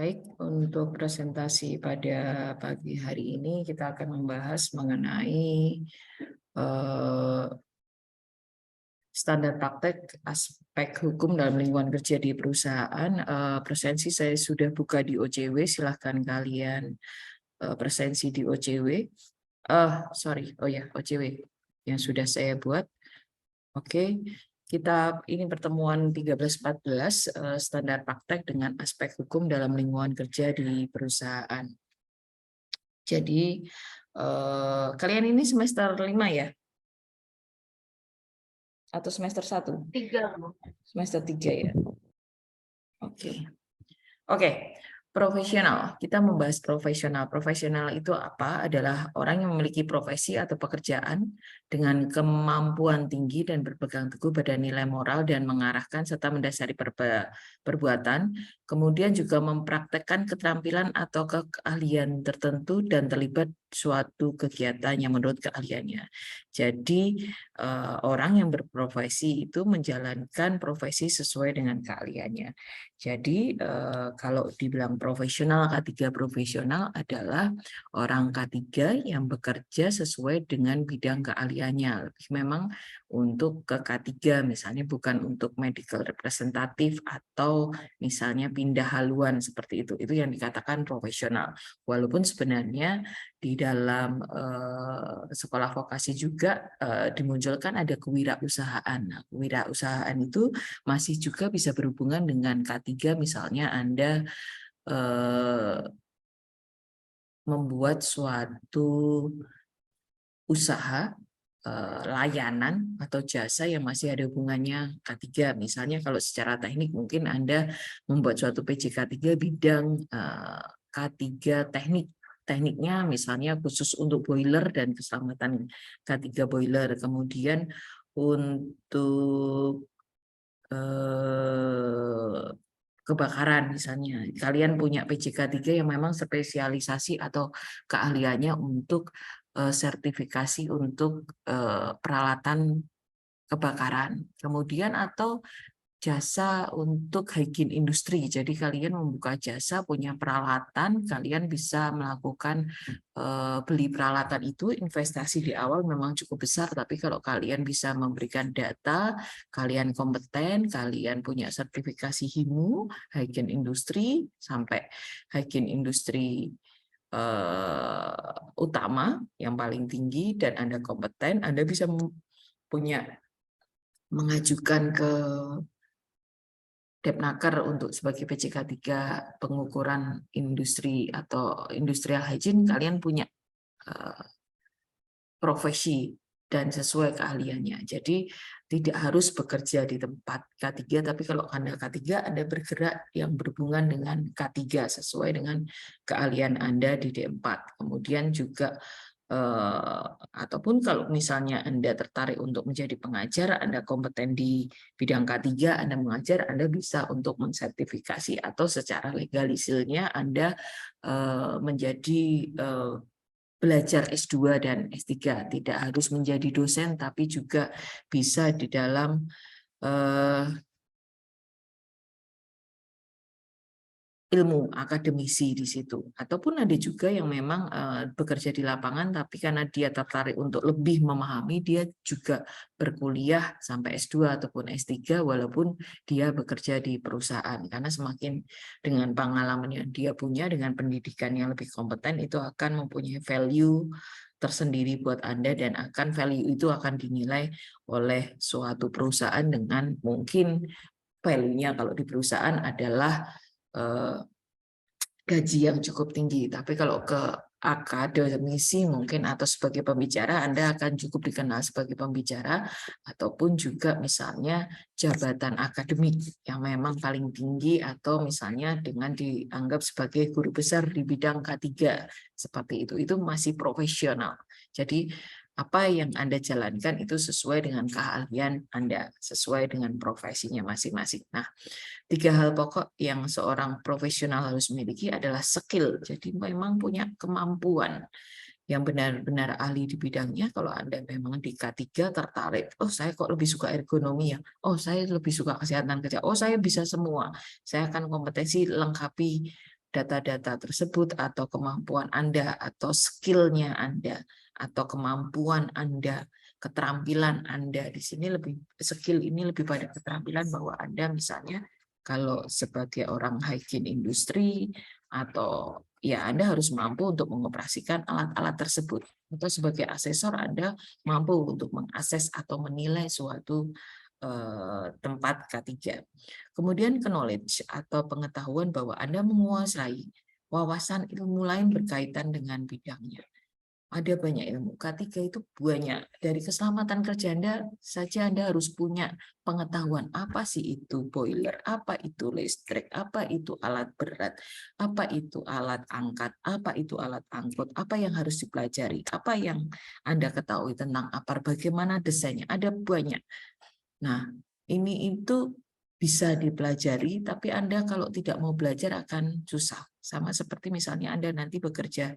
Baik, untuk presentasi pada pagi hari ini kita akan membahas mengenai eh, standar praktek aspek hukum dalam lingkungan kerja di perusahaan. Presensi saya sudah buka di OJW, silahkan kalian presensi di OJW. Sorry, oh ya OJW yang sudah saya buat. Oke, ini pertemuan 13-14 standar praktek dengan aspek hukum dalam lingkungan kerja di perusahaan. Jadi kalian ini semester 5 ya? Atau semester 1? 3. Semester 3 ya. Oke. Oke. Profesional. Kita membahas profesional. Profesional itu apa? Adalah orang yang memiliki profesi atau pekerjaan dengan kemampuan tinggi dan berpegang teguh pada nilai moral dan mengarahkan serta mendasari perbuatan, kemudian juga mempraktekkan keterampilan atau keahlian tertentu dan terlibat suatu kegiatan yang menurut keahliannya. Jadi orang yang berprofesi itu menjalankan profesi sesuai dengan keahliannya. Jadi kalau dibilang profesional, K3 profesional adalah orang K3 yang bekerja sesuai dengan bidang keahliannya. Lebih memang untuk ke K3 misalnya bukan untuk medical representatif atau misalnya pindah haluan seperti itu. Itu yang dikatakan profesional. Walaupun sebenarnya di dalam sekolah vokasi juga dimunculkan ada kewirausahaan. Nah, kewirausahaan itu masih juga bisa berhubungan dengan K3, misalnya Anda membuat suatu usaha layanan atau jasa yang masih ada hubungannya K3. Misalnya kalau secara teknik mungkin Anda membuat suatu PJ K3 bidang K3 teknik. Tekniknya misalnya khusus untuk boiler dan keselamatan K3 boiler. Kemudian untuk kebakaran misalnya. Kalian punya PJK3 yang memang spesialisasi atau keahliannya untuk sertifikasi untuk peralatan kebakaran. Kemudian atau jasa untuk hygiene industri. Jadi kalian membuka jasa, punya peralatan, kalian bisa melakukan beli peralatan itu, investasi di awal memang cukup besar, tapi kalau kalian bisa memberikan data, kalian kompeten, kalian punya sertifikasi HIMU, hygiene industri, sampai hygiene industri utama yang paling tinggi, dan Anda kompeten, Anda bisa mengajukan ke Depnaker untuk sebagai PJK3 pengukuran industri atau industrial hygiene, kalian punya profesi dan sesuai keahliannya. Jadi tidak harus bekerja di tempat K3, tapi kalau Anda K3, Anda bergerak yang berhubungan dengan K3 sesuai dengan keahlian Anda di D4. Kemudian juga ataupun kalau misalnya Anda tertarik untuk menjadi pengajar, Anda kompeten di bidang K3, Anda mengajar, Anda bisa untuk mensertifikasi atau secara legalisilnya Anda menjadi belajar S2 dan S3. Tidak harus menjadi dosen, tapi juga bisa di dalam ilmu akademisi di situ. Ataupun ada juga yang memang bekerja di lapangan, tapi karena dia tertarik untuk lebih memahami, dia juga berkuliah sampai S2 ataupun S3, walaupun dia bekerja di perusahaan. Karena semakin dengan pengalaman yang dia punya, dengan pendidikan yang lebih kompeten, itu akan mempunyai value tersendiri buat Anda, dan akan value itu akan dinilai oleh suatu perusahaan dengan mungkin value-nya kalau di perusahaan adalah gaji yang cukup tinggi. Tapi kalau ke akademisi mungkin atau sebagai pembicara, Anda akan cukup dikenal sebagai pembicara, ataupun juga misalnya jabatan akademik yang memang paling tinggi, atau misalnya dengan dianggap sebagai guru besar di bidang K3 seperti itu. Itu masih profesional. Jadi apa yang Anda jalankan itu sesuai dengan keahlian Anda, sesuai dengan profesinya masing-masing. Nah, 3 hal pokok yang seorang profesional harus miliki adalah skill. Jadi memang punya kemampuan yang benar-benar ahli di bidangnya. Kalau Anda memang di K3 tertarik, oh saya kok lebih suka ergonomi ya, oh saya lebih suka kesehatan kerja, oh saya bisa semua, saya akan kompetensi lengkapi data-data tersebut atau kemampuan Anda atau skill-nya Anda atau kemampuan Anda, keterampilan Anda. Di sini lebih skill ini lebih pada keterampilan bahwa Anda misalnya kalau sebagai orang hygiene industri atau ya Anda harus mampu untuk mengoperasikan alat-alat tersebut. Atau sebagai asesor Anda mampu untuk mengakses atau menilai suatu tempat K3. Kemudian knowledge atau pengetahuan bahwa Anda menguasai wawasan ilmu lain berkaitan dengan bidangnya. Ada banyak ilmu. K3 itu banyak. Dari keselamatan kerja Anda saja Anda harus punya pengetahuan apa sih itu boiler, apa itu listrik, apa itu alat berat, apa itu alat angkat, apa itu alat angkut, apa yang harus dipelajari, apa yang Anda ketahui tentang APAR, bagaimana desainnya. Ada banyak. Nah, ini itu bisa dipelajari, tapi Anda kalau tidak mau belajar akan susah. Sama seperti misalnya Anda nanti bekerja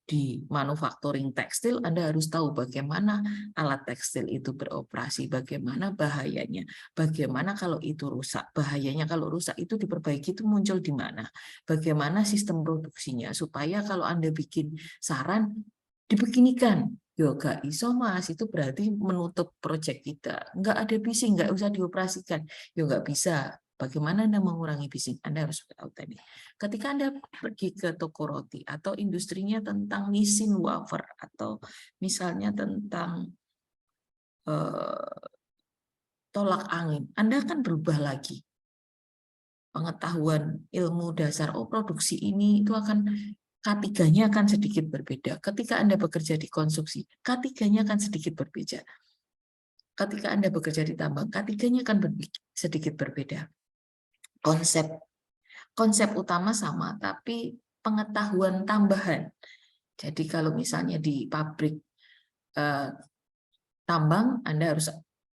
di manufacturing tekstil, Anda harus tahu bagaimana alat tekstil itu beroperasi, bagaimana bahayanya, bagaimana kalau itu rusak, bahayanya kalau rusak itu diperbaiki itu muncul di mana, bagaimana sistem produksinya, supaya kalau Anda bikin saran, dibeginikan. Yoga iso mas, itu berarti menutup proyek kita. Nggak ada bising, nggak usah dioperasikan. Ya nggak bisa. Bagaimana Anda mengurangi bising? Anda harus tahu tadi. Ketika Anda pergi ke toko roti atau industrinya tentang nisin wafer atau misalnya tentang tolak angin, Anda akan berubah lagi. Pengetahuan ilmu dasar produksi ini itu akan K3-nya akan sedikit berbeda. Ketika Anda bekerja di konstruksi, K3-nya akan sedikit berbeda. Ketika Anda bekerja di tambang, K3-nya akan sedikit berbeda. Konsep utama sama, tapi pengetahuan tambahan. Jadi kalau misalnya di pabrik tambang, Anda harus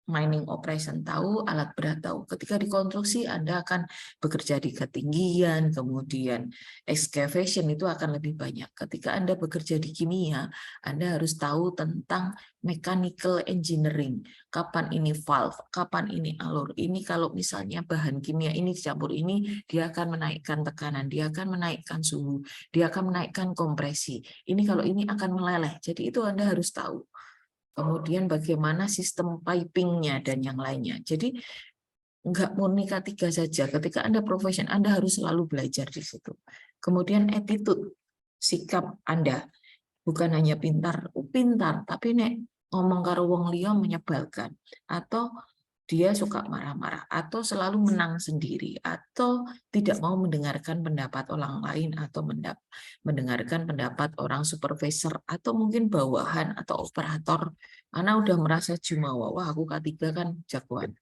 mining operation tahu, alat berat tahu. Ketika di konstruksi, Anda akan bekerja di ketinggian, kemudian excavation itu akan lebih banyak. Ketika Anda bekerja di kimia, Anda harus tahu tentang mechanical engineering. Kapan ini valve, kapan ini alur. Ini kalau misalnya bahan kimia ini dicampur ini, dia akan menaikkan tekanan, dia akan menaikkan suhu, dia akan menaikkan kompresi. Ini kalau ini akan meleleh. Jadi itu Anda harus tahu. Kemudian bagaimana sistem pipingnya dan yang lainnya. Jadi nggak murni K3 saja. Ketika Anda profesional, Anda harus selalu belajar di situ. Kemudian attitude, sikap Anda. Bukan hanya pintar, tapi nek ngomong karo wong liya menyebalkan. Atau dia suka marah-marah, atau selalu menang sendiri, atau tidak mau mendengarkan pendapat orang lain, atau mendengarkan pendapat orang supervisor, atau mungkin bawahan, atau operator, karena udah merasa jumawa, wah aku K3 kan jagoan.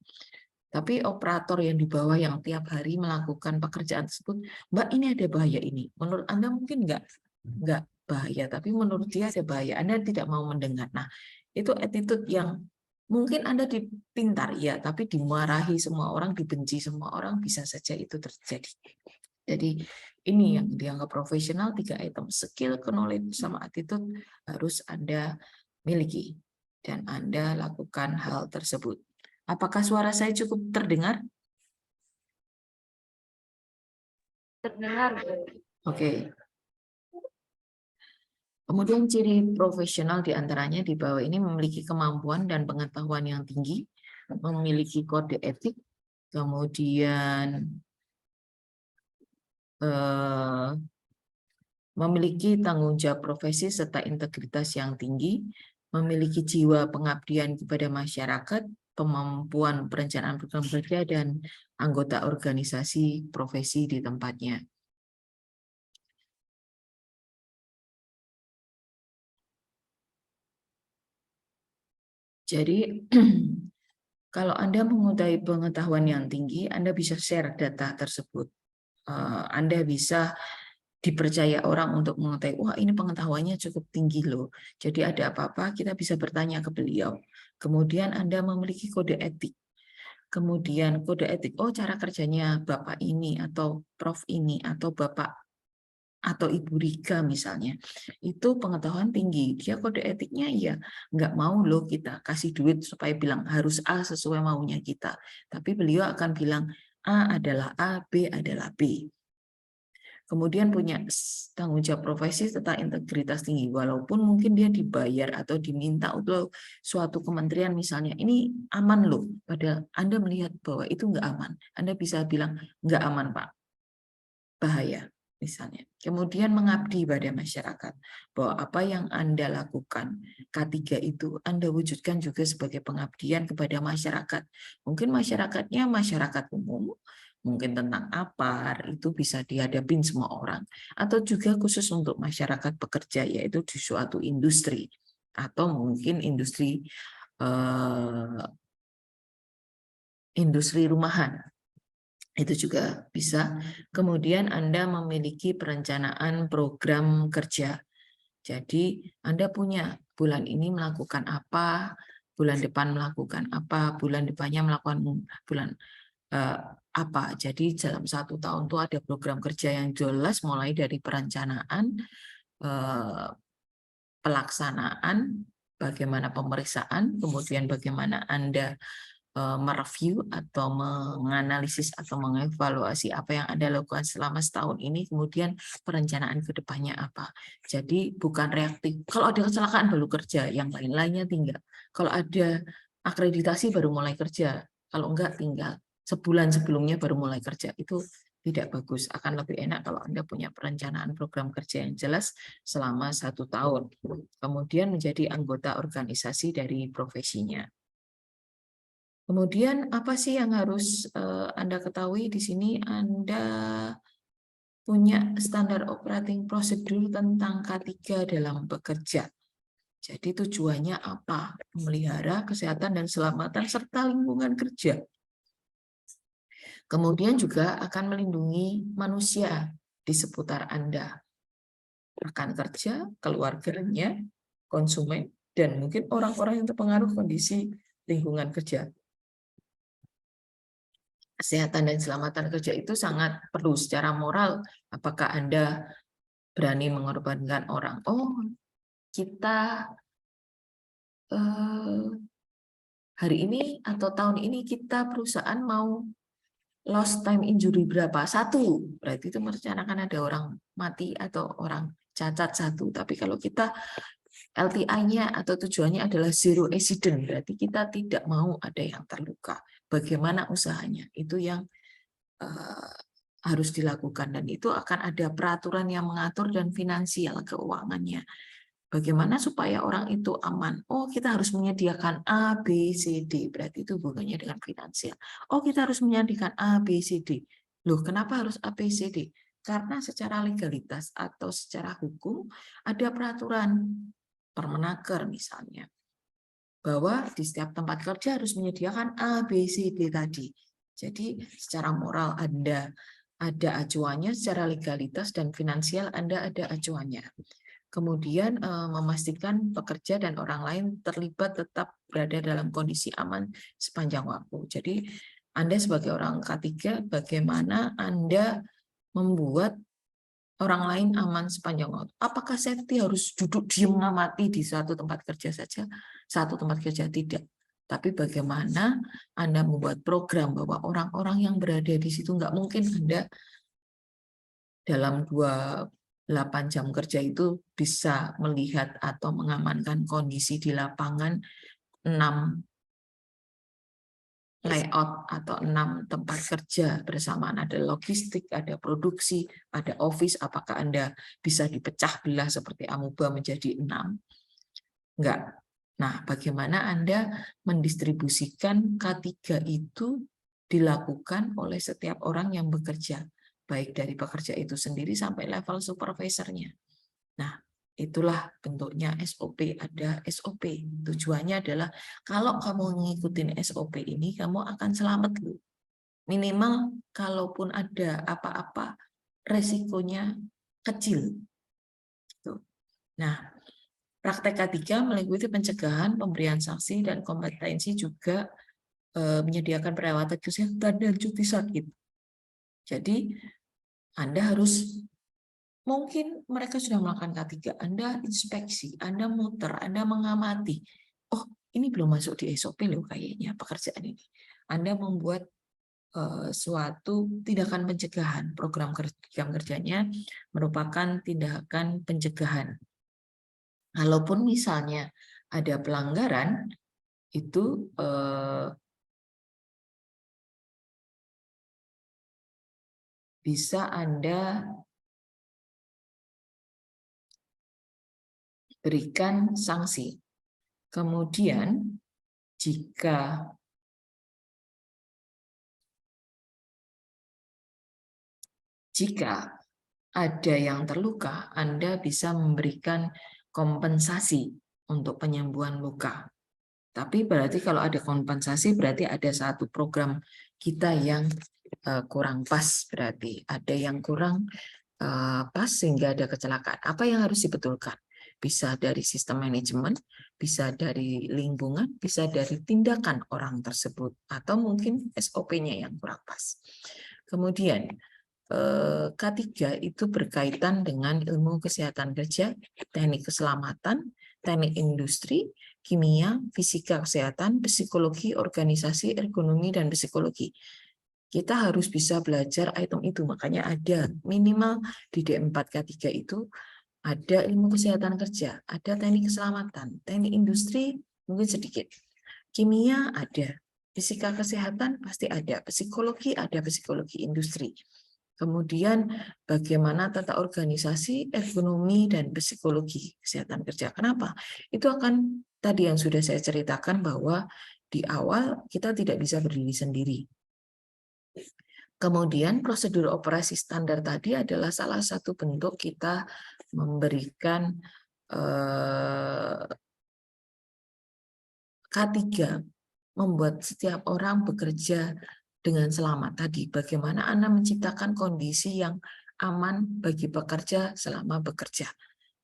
Tapi operator yang di bawah yang tiap hari melakukan pekerjaan tersebut, Mbak ini ada bahaya ini. Menurut Anda mungkin nggak bahaya, tapi menurut dia ada bahaya. Anda tidak mau mendengar. Nah, itu attitude yang mungkin Anda dipintar, ya, tapi dimarahi semua orang, dibenci semua orang, bisa saja itu terjadi. Jadi ini yang dianggap profesional, 3 item, skill, knowledge, sama attitude harus Anda miliki. Dan Anda lakukan hal tersebut. Apakah suara saya cukup terdengar? Terdengar. Oke. Kemudian ciri profesional diantaranya di bawah ini memiliki kemampuan dan pengetahuan yang tinggi, memiliki kode etik, kemudian memiliki tanggung jawab profesi serta integritas yang tinggi, memiliki jiwa pengabdian kepada masyarakat, kemampuan perencanaan program kerja, dan anggota organisasi profesi di tempatnya. Jadi, kalau Anda menguasai pengetahuan yang tinggi, Anda bisa share data tersebut. Anda bisa dipercaya orang untuk mengetahui, wah ini pengetahuannya cukup tinggi loh. Jadi ada apa-apa, kita bisa bertanya ke beliau. Kemudian Anda memiliki kode etik. Kemudian kode etik, oh cara kerjanya Bapak ini, atau Prof ini, atau Bapak atau Ibu Rika misalnya, itu pengetahuan tinggi, dia kode etiknya ya nggak mau loh kita kasih duit supaya bilang harus A sesuai maunya kita, tapi beliau akan bilang A adalah A, B adalah B. kemudian punya tanggung jawab profesi serta integritas tinggi, walaupun mungkin dia dibayar atau diminta untuk suatu kementerian misalnya, ini aman loh, padahal Anda melihat bahwa itu nggak aman. Anda bisa bilang, nggak aman Pak, bahaya misalnya. Kemudian mengabdi pada masyarakat, bahwa apa yang Anda lakukan, K3 itu Anda wujudkan juga sebagai pengabdian kepada masyarakat. Mungkin masyarakatnya masyarakat umum, mungkin tentang apa itu bisa dihadapin semua orang, atau juga khusus untuk masyarakat pekerja, yaitu di suatu industri, atau mungkin industri rumahan, itu juga bisa. Kemudian Anda memiliki perencanaan program kerja. Jadi Anda punya bulan ini melakukan apa, bulan depan melakukan apa, bulan depannya melakukan bulan apa. Jadi dalam 1 tahun itu ada program kerja yang jelas, mulai dari perencanaan, pelaksanaan, bagaimana pemeriksaan, kemudian bagaimana Anda mereview atau menganalisis atau mengevaluasi apa yang Anda lakukan selama setahun ini, kemudian perencanaan ke depannya apa. Jadi bukan reaktif. Kalau ada kecelakaan baru kerja, yang lain-lainnya tinggal. Kalau ada akreditasi baru mulai kerja, kalau enggak tinggal. Sebulan sebelumnya baru mulai kerja. Itu tidak bagus. Akan lebih enak kalau Anda punya perencanaan program kerja yang jelas selama 1 tahun. Kemudian menjadi anggota organisasi dari profesinya. Kemudian apa sih yang harus Anda ketahui di sini? Anda punya standar operating procedure tentang K3 dalam bekerja. Jadi tujuannya apa? Memelihara kesehatan dan keselamatan serta lingkungan kerja. Kemudian juga akan melindungi manusia di seputar Anda. Rekan kerja, keluarganya, konsumen, dan mungkin orang-orang yang terpengaruh kondisi lingkungan kerja. Kesehatan dan keselamatan kerja itu sangat perlu secara moral. Apakah Anda berani mengorbankan orang? Oh, kita hari ini atau tahun ini kita perusahaan mau lost time injury berapa? 1. Berarti itu merencanakan ada orang mati atau orang cacat 1. Tapi kalau kita LTI-nya atau tujuannya adalah zero accident, berarti kita tidak mau ada yang terluka. Bagaimana usahanya? Itu yang harus dilakukan, dan itu akan ada peraturan yang mengatur dan finansial keuangannya. Bagaimana supaya orang itu aman? Oh, kita harus menyediakan A, B, C, D. Berarti itu hubungannya dengan finansial. Oh, kita harus menyediakan A, B, C, D. Loh, kenapa harus A, B, C, D? Karena secara legalitas atau secara hukum ada peraturan Permenaker misalnya, bahwa di setiap tempat kerja harus menyediakan A, B, C, D tadi. Jadi secara moral Anda ada acuannya, secara legalitas dan finansial Anda ada acuannya. Kemudian memastikan pekerja dan orang lain terlibat tetap berada dalam kondisi aman sepanjang waktu. Jadi Anda sebagai orang K3, bagaimana Anda membuat orang lain aman sepanjang waktu? Apakah safety harus duduk diam ngamati di suatu tempat kerja saja? Satu tempat kerja tidak. Tapi bagaimana Anda membuat program bahwa orang-orang yang berada di situ, nggak mungkin Anda dalam 28 jam kerja itu bisa melihat atau mengamankan kondisi di lapangan 6 layout atau 6 tempat kerja bersamaan, ada logistik, ada produksi, ada office. Apakah Anda bisa dipecah belah seperti amuba menjadi 6? Enggak. Nah, bagaimana Anda mendistribusikan K3 itu dilakukan oleh setiap orang yang bekerja, baik dari pekerja itu sendiri sampai level supervisornya. Nah, itulah bentuknya SOP, ada SOP. Tujuannya adalah kalau kamu ngikutin SOP ini, kamu akan selamat loh. Minimal kalaupun ada apa-apa, resikonya kecil. Nah, praktek K3 meliputi pencegahan, pemberian sanksi, dan kompetensi juga menyediakan perawatan kesehatan dan cuti sakit. Jadi, Anda harus, mungkin mereka sudah melakukan K3, Anda inspeksi, Anda muter, Anda mengamati. Oh, ini belum masuk di SOP loh kayaknya pekerjaan ini. Anda membuat suatu tindakan pencegahan. Program kerjanya merupakan tindakan pencegahan. Kalaupun misalnya ada pelanggaran, itu bisa Anda berikan sanksi. Kemudian, jika ada yang terluka, Anda bisa memberikan kompensasi untuk penyembuhan luka. Tapi berarti kalau ada kompensasi, berarti ada satu program kita yang kurang pas, berarti ada yang kurang pas sehingga ada kecelakaan. Apa yang harus dibetulkan? Bisa dari sistem manajemen, bisa dari lingkungan, bisa dari tindakan orang tersebut, atau mungkin SOP-nya yang kurang pas. Kemudian, K3 itu berkaitan dengan ilmu kesehatan kerja, teknik keselamatan, teknik industri, kimia, fisika kesehatan, psikologi, organisasi, ergonomi, dan psikologi. Kita harus bisa belajar item itu, makanya ada minimal di D4K3 itu ada ilmu kesehatan kerja, ada teknik keselamatan, teknik industri mungkin sedikit, kimia ada, fisika kesehatan pasti ada, psikologi ada, psikologi industri. Kemudian bagaimana tata organisasi, ergonomi, dan psikologi kesehatan kerja. Kenapa? Itu akan tadi yang sudah saya ceritakan bahwa di awal kita tidak bisa berdiri sendiri. Kemudian prosedur operasi standar tadi adalah salah satu bentuk kita memberikan K3, membuat setiap orang bekerja dengan selamat tadi. Bagaimana Anda menciptakan kondisi yang aman bagi pekerja selama bekerja.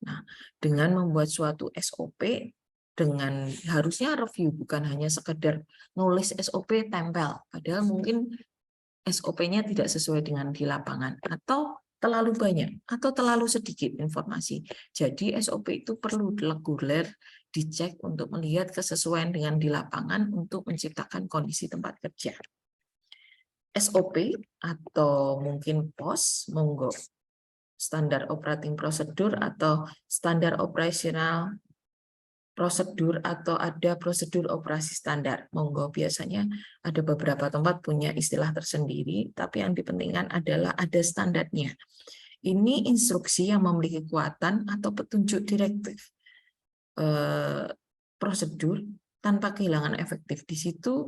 Nah, dengan membuat suatu SOP, dengan harusnya review, bukan hanya sekedar nulis SOP tempel, padahal mungkin SOP-nya tidak sesuai dengan di lapangan, atau terlalu banyak, atau terlalu sedikit informasi. Jadi SOP itu perlu reguler dicek untuk melihat kesesuaian dengan di lapangan untuk menciptakan kondisi tempat kerja. SOP atau mungkin POS, monggo. Standar operating procedure atau standar operasional prosedur atau ada prosedur operasi standar. Monggo, biasanya ada beberapa tempat punya istilah tersendiri, tapi yang dipentingkan adalah ada standarnya. Ini instruksi yang memiliki kekuatan atau petunjuk direktif prosedur tanpa kehilangan efektif. Di situ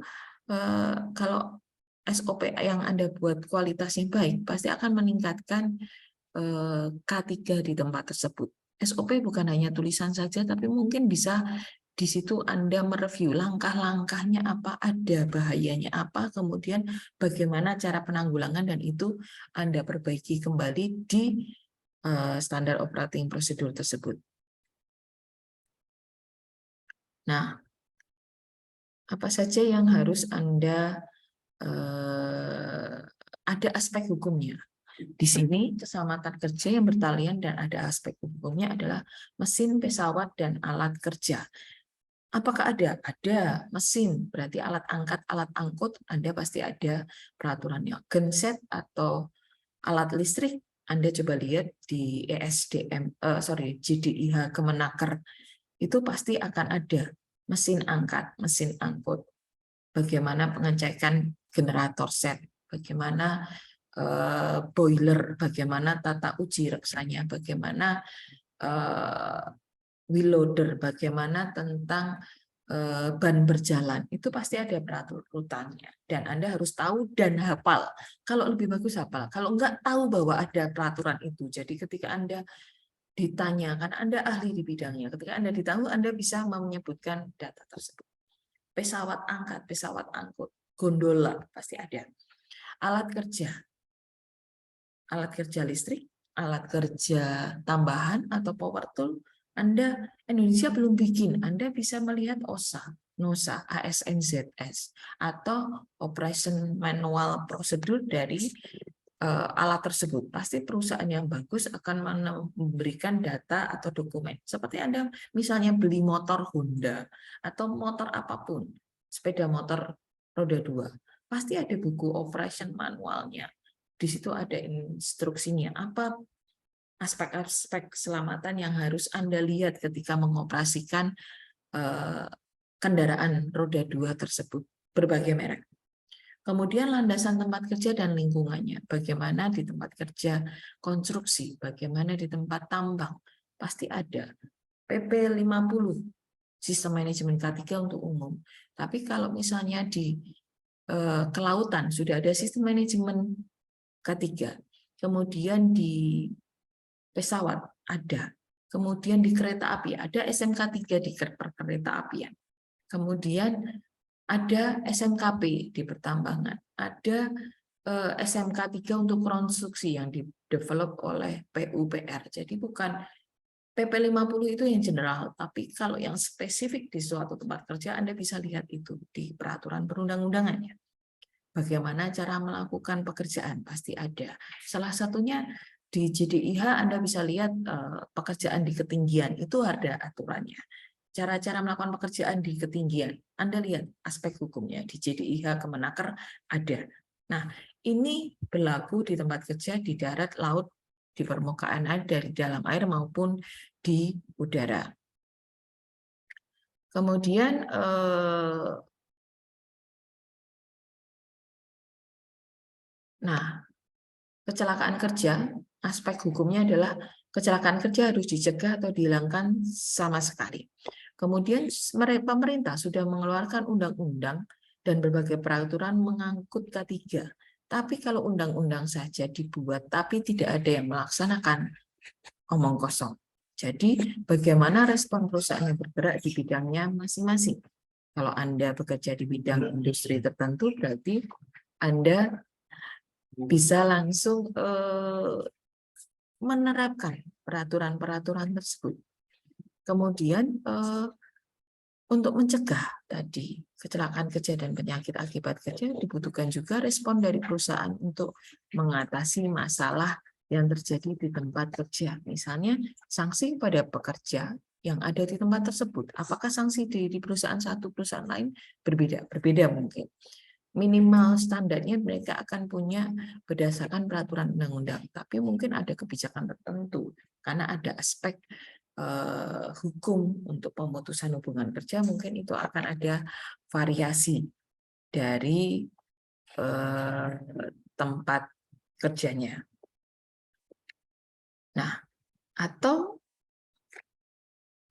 kalau SOP yang Anda buat kualitasnya baik, pasti akan meningkatkan K3 di tempat tersebut. SOP bukan hanya tulisan saja, tapi mungkin bisa di situ Anda mereview langkah-langkahnya apa, ada bahayanya apa, kemudian bagaimana cara penanggulangan, dan itu Anda perbaiki kembali di standar operating prosedur tersebut. Nah, apa saja yang harus Anda ada aspek hukumnya. Di sini keselamatan kerja yang bertalian dan ada aspek hukumnya adalah mesin, pesawat, dan alat kerja. Apakah ada? Ada mesin, berarti alat angkat, alat angkut, Anda pasti ada peraturannya. Genset atau alat listrik, Anda coba lihat di JDIH Kemenaker, itu pasti akan ada mesin angkat, mesin angkut, bagaimana pengecekan generator set, bagaimana boiler, bagaimana tata uji reksanya, bagaimana wheel loader, bagaimana tentang ban berjalan, itu pasti ada peraturannya. Dan Anda harus tahu dan hafal. Kalau lebih bagus hafal. Kalau enggak, tahu bahwa ada peraturan itu. Jadi ketika Anda ditanyakan, Anda ahli di bidangnya. Ketika Anda ditahu, Anda bisa menyebutkan data tersebut. Pesawat angkat, pesawat angkut, gondola, pasti ada. Alat kerja listrik, alat kerja tambahan atau power tool, Indonesia belum bikin, Anda bisa melihat OSA, NOSA, ASNZS, atau Operation Manual Prosedur dari alat tersebut. Pasti perusahaan yang bagus akan memberikan data atau dokumen. Seperti Anda misalnya beli motor Honda, atau motor apapun, sepeda motor roda 2. pasti ada buku operation manualnya. Di situ ada instruksinya, apa aspek-aspek keselamatan yang harus Anda lihat ketika mengoperasikan kendaraan roda 2 tersebut, berbagai merek. Kemudian landasan tempat kerja dan lingkungannya, bagaimana di tempat kerja konstruksi, bagaimana di tempat tambang, pasti ada. PP 50, sistem manajemen K3 untuk umum. Tapi kalau misalnya di kelautan sudah ada sistem manajemen K3, kemudian di pesawat ada, kemudian di kereta api ada SMK 3 di perkereta apian, kemudian ada SMKP di pertambangan, ada SMK 3 untuk konstruksi yang di-develop oleh PUPR. Jadi bukan PP 50 itu yang general, tapi kalau yang spesifik di suatu tempat kerja Anda bisa lihat itu di peraturan perundang-undangannya. Bagaimana cara melakukan pekerjaan pasti ada. Salah satunya di JDIH Anda bisa lihat pekerjaan di ketinggian itu ada aturannya. Cara-cara melakukan pekerjaan di ketinggian, Anda lihat aspek hukumnya di JDIH Kemenaker ada. Nah, ini berlaku di tempat kerja di darat, laut, di permukaan ada, di dalam air maupun di udara. Kemudian kecelakaan kerja, aspek hukumnya adalah kecelakaan kerja harus dicegah atau dihilangkan sama sekali. Kemudian pemerintah sudah mengeluarkan undang-undang dan berbagai peraturan mengangkut K3. Tapi kalau undang-undang saja dibuat, tapi tidak ada yang melaksanakan, omong kosong. Jadi bagaimana respon perusahaan yang bergerak di bidangnya masing-masing. Kalau Anda bekerja di bidang industri tertentu, berarti Anda bisa langsung menerapkan peraturan-peraturan tersebut. Kemudian untuk mencegah tadi kecelakaan kerja dan penyakit akibat kerja dibutuhkan juga respon dari perusahaan untuk mengatasi masalah yang terjadi di tempat kerja. Misalnya sanksi pada pekerja yang ada di tempat tersebut. Apakah sanksi di perusahaan satu, perusahaan lain berbeda? Berbeda mungkin. Minimal standarnya mereka akan punya berdasarkan peraturan undang-undang. Tapi mungkin ada kebijakan tertentu karena ada aspek hukum untuk pemutusan hubungan kerja, mungkin itu akan ada variasi dari tempat kerjanya. Nah, atau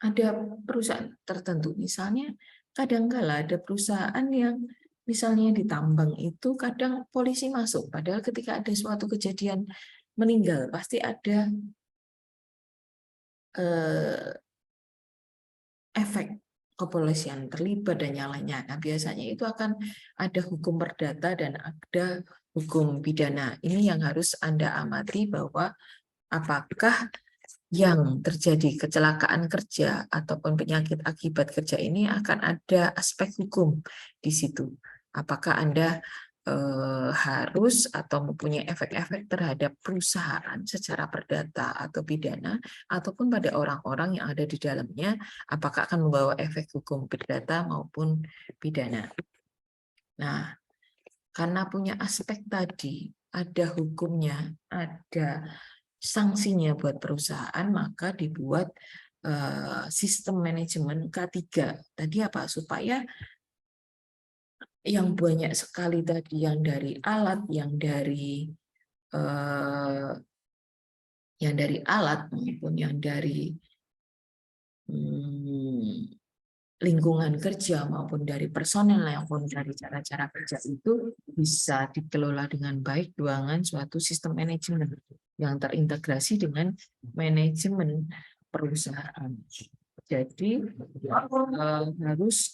ada perusahaan tertentu, misalnya kadang-kala ada perusahaan yang misalnya di tambang itu kadang polisi masuk, padahal ketika ada suatu kejadian meninggal pasti ada efek kepolisian terlibat dan yang lainnya. Nah, biasanya itu akan ada hukum perdata dan ada hukum pidana. Ini yang harus Anda amati bahwa apakah yang terjadi kecelakaan kerja ataupun penyakit akibat kerja ini akan ada aspek hukum di situ. Apakah Anda harus atau mempunyai efek-efek terhadap perusahaan secara perdata atau pidana, ataupun pada orang-orang yang ada di dalamnya, apakah akan membawa efek hukum perdata maupun pidana. Nah, karena punya aspek tadi, ada hukumnya, ada sanksinya buat perusahaan, maka dibuat sistem manajemen K3. Tadi apa? Supaya yang banyak sekali tadi, yang dari alat, yang dari alat maupun yang dari lingkungan kerja maupun dari personel maupun dari cara-cara kerja itu bisa dikelola dengan baik dengan suatu sistem manajemen yang terintegrasi dengan manajemen perusahaan. Jadi harus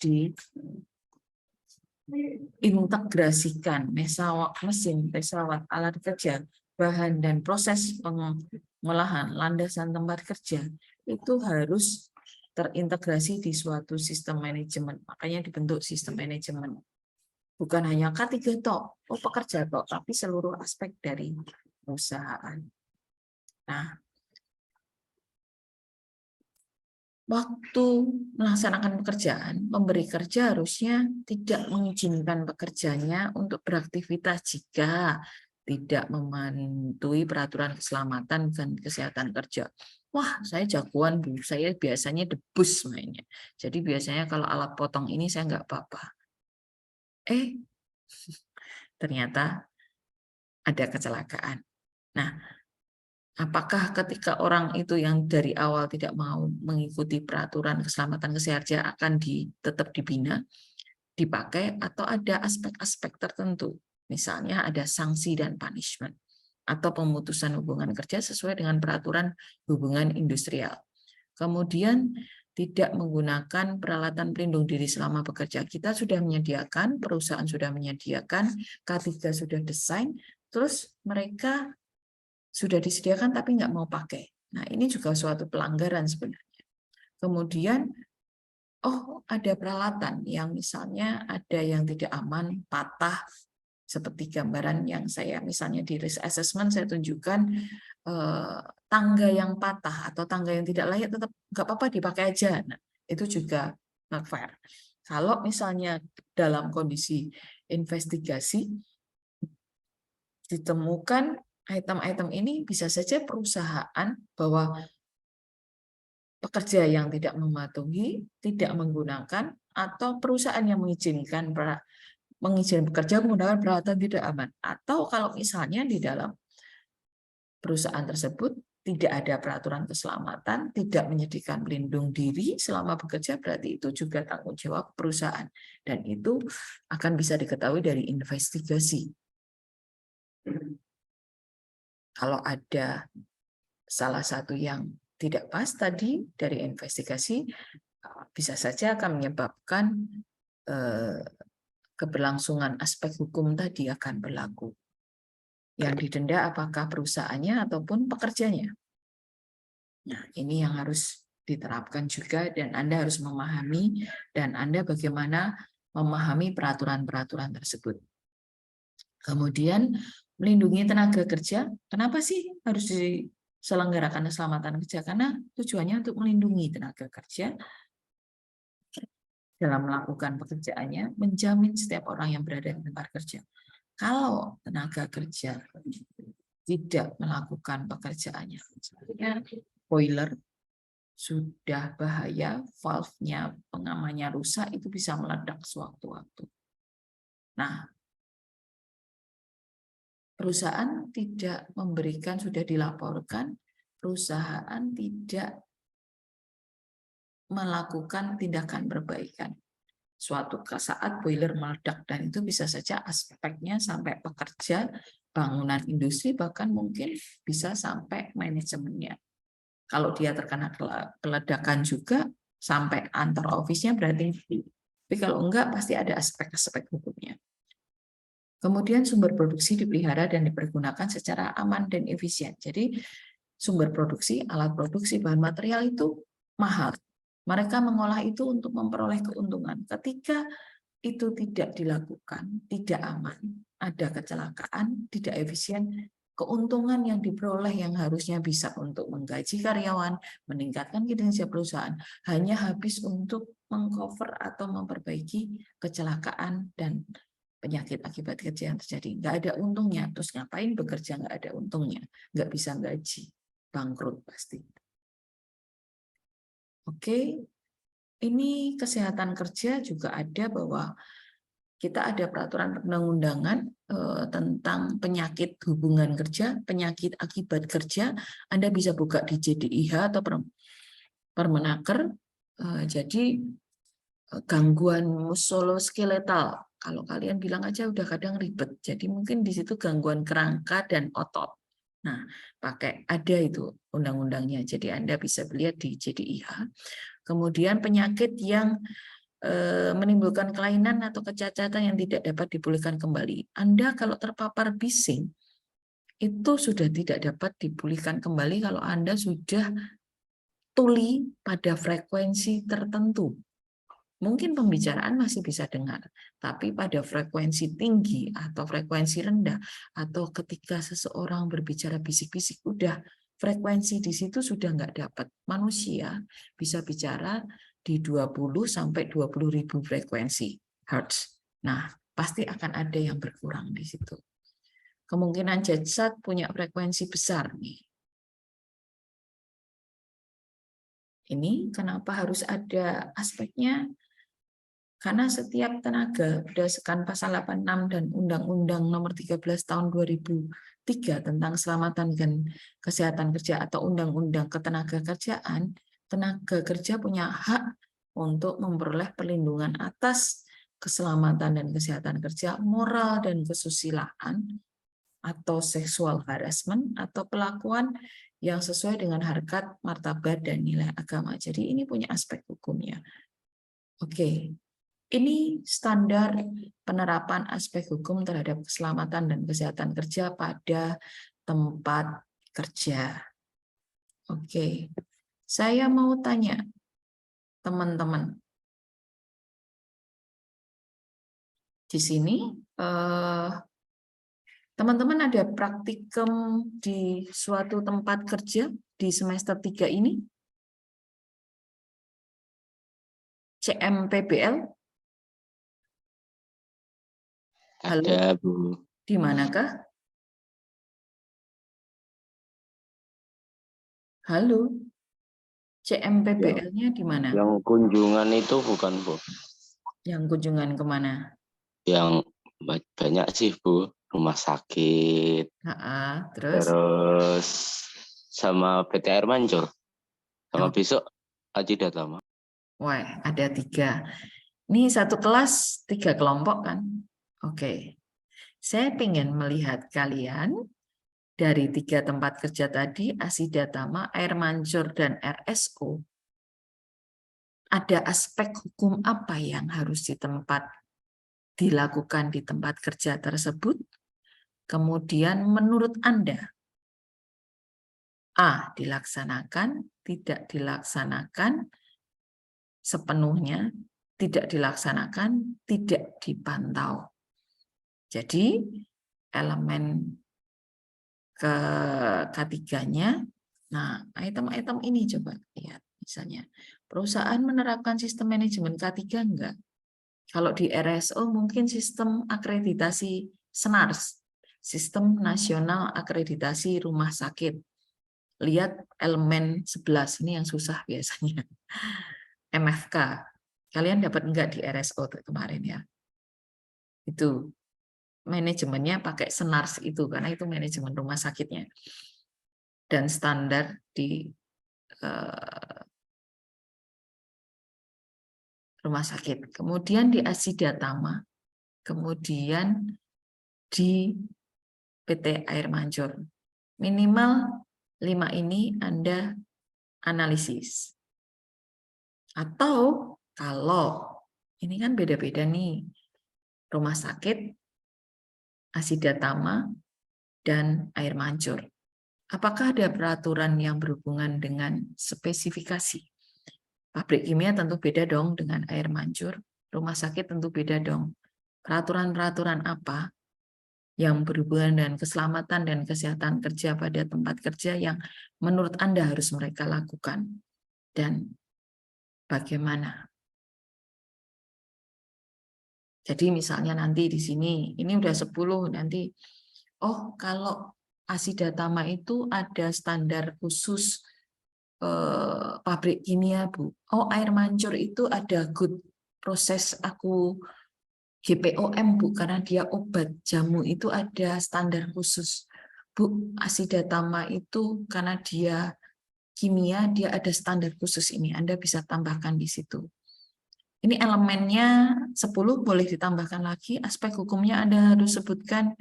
diintegrasikan mesin, pesawat, alat kerja, bahan dan proses pengolahan, landasan tempat kerja itu harus terintegrasi di suatu sistem manajemen. Makanya dibentuk sistem manajemen. Bukan hanya K3 tok, pekerja tok, tapi seluruh aspek dari perusahaan. Nah, waktu melaksanakan pekerjaan, pemberi kerja harusnya tidak mengizinkan pekerjanya untuk beraktivitas jika tidak mematuhi peraturan keselamatan dan kesehatan kerja. Wah, saya jagoan Bu, saya biasanya debus mainnya. Jadi biasanya kalau alat potong ini saya nggak apa-apa. Ternyata ada kecelakaan. Nah, apakah ketika orang itu yang dari awal tidak mau mengikuti peraturan keselamatan kesehatan akan tetap dibina, dipakai, atau ada aspek-aspek tertentu? Misalnya ada sanksi dan punishment, atau pemutusan hubungan kerja sesuai dengan peraturan hubungan industrial. Kemudian tidak menggunakan peralatan pelindung diri selama bekerja. Kita sudah menyediakan, perusahaan sudah menyediakan, K3 sudah desain, terus mereka sudah disediakan tapi nggak mau pakai. Nah, ini juga suatu pelanggaran sebenarnya. Kemudian, ada peralatan yang misalnya ada yang tidak aman, patah, seperti gambaran yang saya misalnya di risk assessment saya tunjukkan tangga yang patah atau tangga yang tidak layak tetap nggak apa-apa dipakai aja. Nah, itu juga nggak fair. Kalau misalnya dalam kondisi investigasi ditemukan item-item ini, bisa saja perusahaan bahwa pekerja yang tidak mematuhi, tidak menggunakan, atau perusahaan yang mengizinkan bekerja menggunakan peralatan tidak aman. Atau kalau misalnya di dalam perusahaan tersebut tidak ada peraturan keselamatan, tidak menyediakan pelindung diri selama bekerja, berarti itu juga tanggung jawab perusahaan. Dan itu akan bisa diketahui dari investigasi. Kalau ada salah satu yang tidak pas tadi dari investigasi, bisa saja akan menyebabkan keberlangsungan aspek hukum tadi akan berlaku. Yang didenda apakah perusahaannya ataupun pekerjanya. Nah, ini yang harus diterapkan juga, dan Anda harus memahami, dan Anda bagaimana memahami peraturan-peraturan tersebut. Kemudian, melindungi tenaga kerja. Kenapa sih harus diselenggarakan keselamatan kerja? Karena tujuannya untuk melindungi tenaga kerja dalam melakukan pekerjaannya, menjamin setiap orang yang berada di tempat kerja. Kalau tenaga kerja tidak melakukan pekerjaannya, misalnya boiler sudah bahaya, valve-nya, pengamannya rusak, itu bisa meledak sewaktu-waktu. Nah, perusahaan tidak memberikan, sudah dilaporkan, perusahaan tidak melakukan tindakan perbaikan. Suatu saat boiler meledak, dan itu bisa saja aspeknya sampai pekerja, bangunan industri, bahkan mungkin bisa sampai manajemennya. Kalau dia terkena keledakan juga, sampai antar office-nya berarti. Tapi kalau enggak, pasti ada aspek-aspek hukumnya. Kemudian sumber produksi dipelihara dan dipergunakan secara aman dan efisien. Jadi sumber produksi, alat produksi, bahan material itu mahal. Mereka mengolah itu untuk memperoleh keuntungan. Ketika itu tidak dilakukan, tidak aman, ada kecelakaan, tidak efisien, keuntungan yang diperoleh yang harusnya bisa untuk menggaji karyawan, meningkatkan kinerja perusahaan, hanya habis untuk mengcover atau memperbaiki kecelakaan dan penyakit akibat kerja yang terjadi. Nggak ada untungnya, terus ngapain bekerja nggak ada untungnya, nggak bisa gaji, bangkrut pasti. Oke, ini kesehatan kerja juga ada, bahwa kita ada peraturan perundang-undangan tentang penyakit hubungan kerja, penyakit akibat kerja. Anda bisa buka di JDIH atau Permenaker. Jadi gangguan muskuloskeletal, kalau kalian bilang aja udah kadang ribet. Jadi mungkin di situ gangguan kerangka dan otot. Nah, ada itu undang-undangnya. Jadi Anda bisa lihat di JDIH. Kemudian penyakit yang menimbulkan kelainan atau kecacatan yang tidak dapat dipulihkan kembali. Anda kalau terpapar bising, itu sudah tidak dapat dipulihkan kembali kalau Anda sudah tuli pada frekuensi tertentu. Mungkin pembicaraan masih bisa dengar, tapi pada frekuensi tinggi atau frekuensi rendah, atau ketika seseorang berbicara bisik-bisik, udah frekuensi di situ sudah nggak dapat. Manusia bisa bicara di 20 sampai 20.000 frekuensi hertz. Nah, pasti akan ada yang berkurang di situ. Kemungkinan jasad punya frekuensi besar nih. Ini kenapa harus ada aspeknya? Karena setiap tenaga berdasarkan pasal 86 dan Undang-Undang Nomor 13 Tahun 2003 tentang Keselamatan dan Kesehatan Kerja atau Undang-Undang Ketenagakerjaan, tenaga kerja punya hak untuk memperoleh perlindungan atas keselamatan dan kesehatan kerja, moral dan kesusilaan, atau sexual harassment, atau pelakuan yang sesuai dengan harkat, martabat, dan nilai agama. Jadi ini punya aspek hukumnya. Oke, ini standar penerapan aspek hukum terhadap keselamatan dan kesehatan kerja pada tempat kerja. Oke, saya mau tanya teman-teman. Di sini, teman-teman ada praktikum di suatu tempat kerja di semester 3 ini? CMPBL? Halo? Ada, Bu. Di manakah? Halo? CMPBL-nya di mana? Yang kunjungan itu bukan, Bu. Yang kunjungan kemana? Yang banyak sih, Bu. Rumah sakit, Terus? terus sama PT Air Mancur. Sama Oh. besok Haji Datama. Wah, ada 3. Ini satu kelas 3 kelompok kan? Oke. Saya ingin melihat kalian dari 3 tempat kerja tadi, Asidatama, Air Mancur, dan RSO. Ada aspek hukum apa yang harus dilakukan di tempat kerja tersebut? Kemudian menurut Anda, A, dilaksanakan, tidak dilaksanakan sepenuhnya, tidak dilaksanakan, tidak dipantau. Jadi elemen ketiganya, nah item-item ini coba lihat. Misalnya, perusahaan menerapkan sistem manajemen K3 enggak? Kalau di RSO mungkin sistem akreditasi SNARS, Sistem Nasional Akreditasi Rumah Sakit. Lihat elemen 11, ini yang susah biasanya. MFK. Kalian dapat enggak di RSO kemarin ya? Itu manajemennya pakai SNARS itu, karena itu manajemen rumah sakitnya. Dan standar di rumah sakit. Kemudian di Asidatama, kemudian di PT Air Mancur. Minimal 5 ini Anda analisis. Atau kalau ini kan beda-beda nih, rumah sakit, Asidatama, dan Air Mancur. Apakah ada peraturan yang berhubungan dengan spesifikasi? Pabrik kimia tentu beda dong dengan Air Mancur. Rumah sakit tentu beda dong. Peraturan-peraturan apa yang berhubungan dengan keselamatan dan kesehatan kerja pada tempat kerja yang menurut Anda harus mereka lakukan? Dan bagaimana? Jadi misalnya nanti di sini, ini udah 10, nanti, oh kalau Asidatama itu ada standar khusus pabrik kimia, Bu. Oh, Air Mancur itu ada good proses GPOM, Bu, karena dia obat jamu itu ada standar khusus. Bu, Asidatama itu karena dia kimia, dia ada standar khusus ini. Anda bisa tambahkan di situ. Ini elemennya 10, boleh ditambahkan lagi. Aspek hukumnya Anda harus sebutkan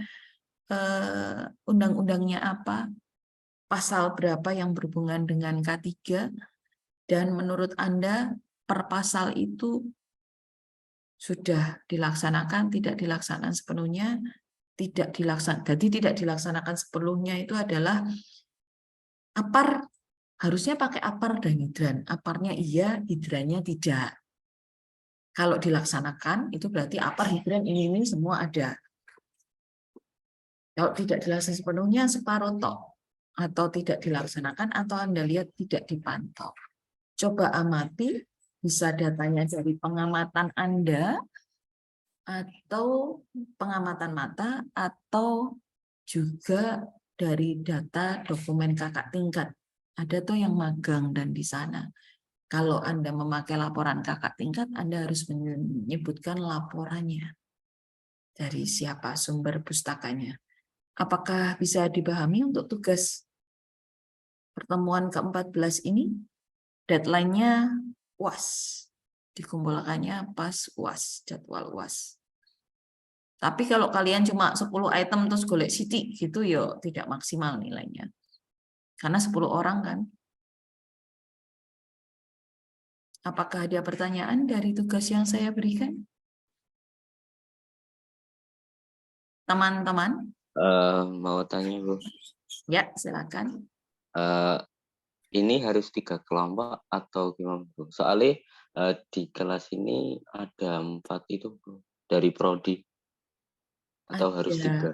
undang-undangnya apa, pasal berapa yang berhubungan dengan K3, dan menurut Anda per pasal itu sudah dilaksanakan, tidak dilaksanakan sepenuhnya, jadi tidak dilaksanakan sepenuhnya itu adalah apar, harusnya pakai apar dan hidran. Aparnya iya, hidrannya tidak. Kalau dilaksanakan itu berarti apar, hidran, ini semua ada. Kalau tidak dilaksanakan sepenuhnya, separuh tok. atau tidak dilaksanakan atau Anda lihat tidak dipantau. Coba amati, bisa datanya dari pengamatan Anda atau pengamatan mata atau juga dari data dokumen kakak tingkat. Ada tuh yang magang dan di sana. Kalau Anda memakai laporan kakak tingkat, Anda harus menyebutkan laporannya. Dari siapa sumber pustakanya. Apakah bisa dipahami untuk tugas pertemuan ke-14 ini? Deadline-nya UAS. Dikumpulkannya pas UAS, jadwal UAS. Tapi kalau kalian cuma 10 item terus golek siti gitu ya tidak maksimal nilainya. Karena 10 orang kan. Apakah ada pertanyaan dari tugas yang saya berikan? Teman-teman? Mau tanya Bu, Ya, silakan. ini harus 3 kelompok atau gimana Bu? Soalnya di kelas ini ada 4 itu Bu, dari prodi atau harus 3? Ada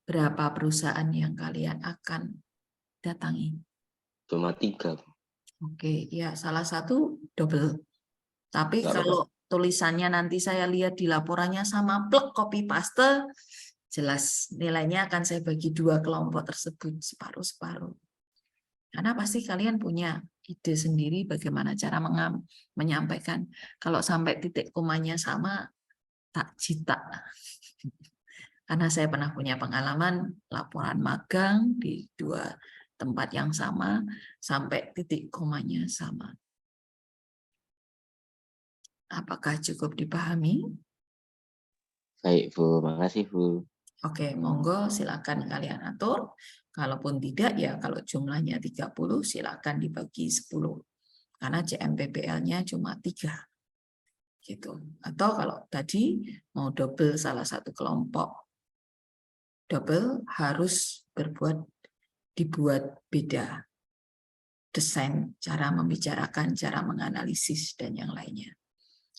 berapa perusahaan yang kalian akan datangi? Cuma 3 Bu. Oke, ya salah satu double. Tapi Nggak apa-apa. kalau tulisannya nanti saya lihat di laporannya sama plek copy paste, jelas nilainya akan saya bagi 2 kelompok tersebut separuh-separuh. Karena pasti kalian punya ide sendiri bagaimana cara menyampaikan. Kalau sampai titik komanya sama, tak cita. Karena saya pernah punya pengalaman laporan magang di 2 tempat yang sama, sampai titik komanya sama. Apakah cukup dipahami? Baik Bu, makasih Bu. Oke, monggo silakan kalian atur. Kalaupun tidak ya kalau jumlahnya 30 silakan dibagi 10. Karena CMPPL-nya cuma 3. Gitu. Atau kalau tadi mau double salah satu kelompok, double harus dibuat beda. Desain, cara membicarakan, cara menganalisis, dan yang lainnya.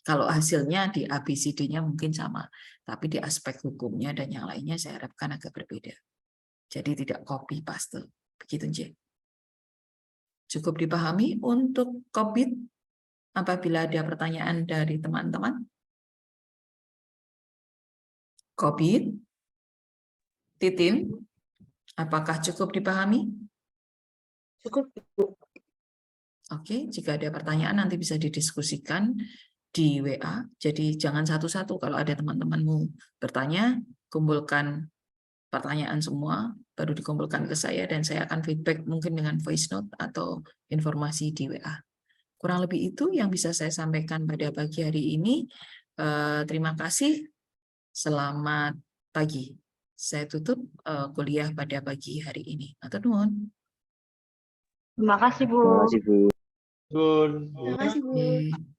Kalau hasilnya di ABCD-nya mungkin sama, tapi di aspek hukumnya dan yang lainnya saya harapkan agak berbeda. Jadi tidak copy paste. Begitu, J. Cukup dipahami untuk COVID? Apabila ada pertanyaan dari teman-teman. COVID? Titin? Apakah cukup dipahami? Cukup. Oke, jika ada pertanyaan nanti bisa didiskusikan di WA. Jadi jangan satu-satu. Kalau ada teman-temanmu bertanya, kumpulkan pertanyaan semua, baru dikumpulkan ke saya dan saya akan feedback mungkin dengan voice note atau informasi di WA. Kurang lebih itu yang bisa saya sampaikan pada pagi hari ini. Terima kasih. Selamat pagi. Saya tutup kuliah pada pagi hari ini. Atur nuwun. Terima kasih, Bu. Terima kasih Bu. Terima kasih, Bu. Oke.